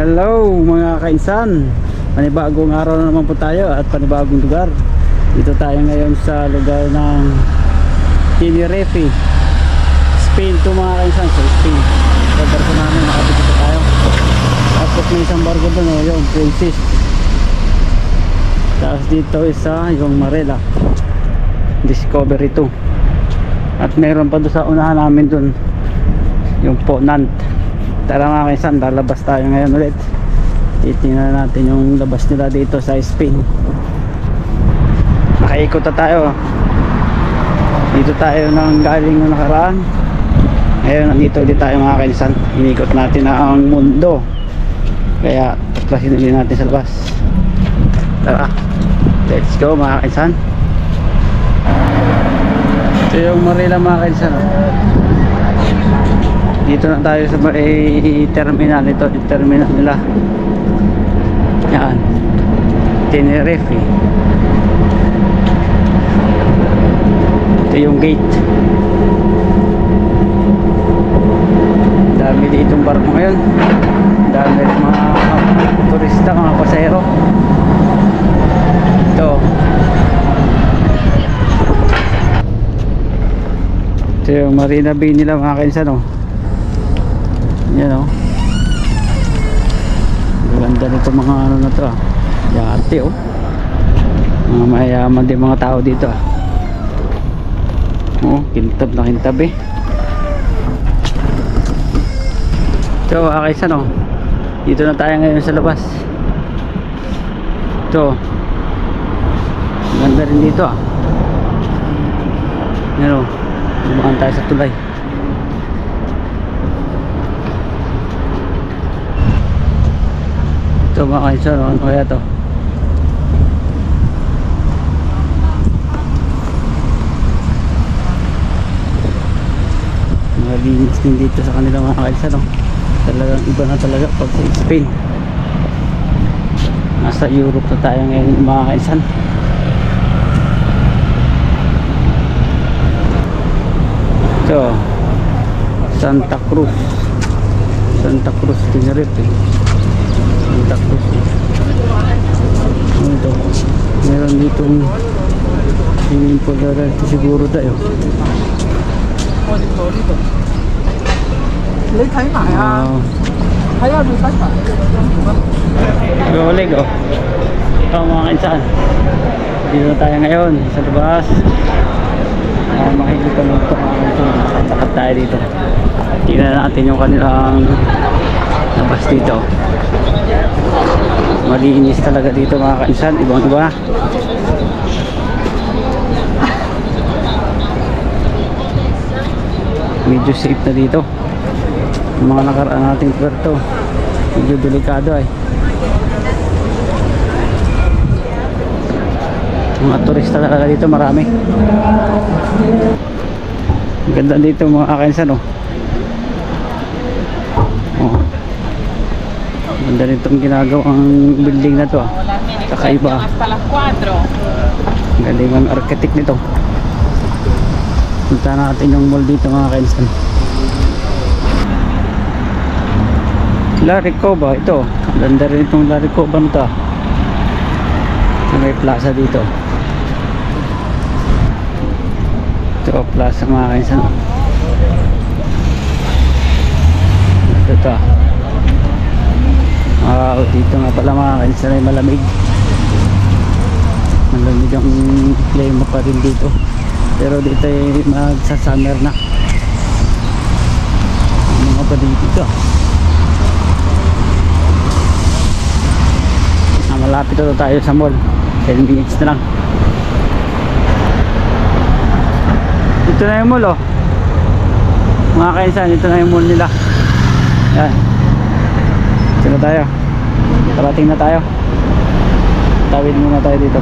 Hello mga kainsan, panibagong araw na naman po tayo at panibagong lugar. Dito tayo ngayon sa lugar ng Tenerife, Spain to mga kainsan. Sa Spain, sa barko namin nakapito tayo. Tapos may isang barko doon, yung Princess. Tapos dito isa yung Marella Discovery 2. At meron pa doon sa unahan namin doon yung Ponant. Tara mga kaisan, lalabas tayo ngayon ulit. Titingnan natin yung labas nila dito sa Spain. Nakaikot na tayo. Dito tayo nang galing ng nakaraan. Ngayon nandito ulit tayo mga kaisan. Inikot natin na ang mundo. Kaya tuklasin ulit natin sa labas. Tara, let's go mga kaisan. Ito yung Marella mga kaisan. Dito na tayo sa terminal. Ito yung terminal nila. Yan, Tenerife. Ito yung gate. Dami ditong barko ngayon. Dami rin mga turista, mga pasahero. Ito yung Marina Bay nila mga kainsan. Yan ganda nito mga ano na to yate mga mayayaman din mga tao dito kintab na kintab so akaysan dito na tayo ngayon sa labas. Ito ganda rin dito yan dumaan tayo sa tulay. Ito mga kainsan, ano kaya to? Malinis din dito sa kanila mga kainsan. Talagang iba na talaga pag sa Spain. Nasa Europe na tayo ngayon mga kainsan. Ito Santa Cruz Tenerife. Tapos ito meron ditong swimming pool na rin siguro tayo. Ulig ito mga kainsan, dito na tayo ngayon sa labas. Makikita mo ito mga kainsan, nakatakat tayo dito. Tingnan natin yung kanilang labas dito. Malinis talaga dito mga kainsan, ibang iba. Medyo safe na dito. Yung mga nakaraan nating puerto, medyo delikado mga turista talaga dito, marami. Ganda dito mga kainsan ganda nitong ginagawang building na to kakaiba. Galing ang architect nito. Punta natin yung mall dito mga kainsan. Laricoba ito, ganda rin itong Laricoba na to. May plaza dito. Ito plaza mga kainsan. Ito dito nga pala mga kainsan ay malamig ang klima pa rin dito, pero dito ay magsa summer na mga pa dito. Malapit na tayo sa mall, 10 minutes na lang. Ito na yung mall mga kainsan, ito na yung mall nila. Yan, ito na tayo, parating na tayo. Tawid muna tayo dito.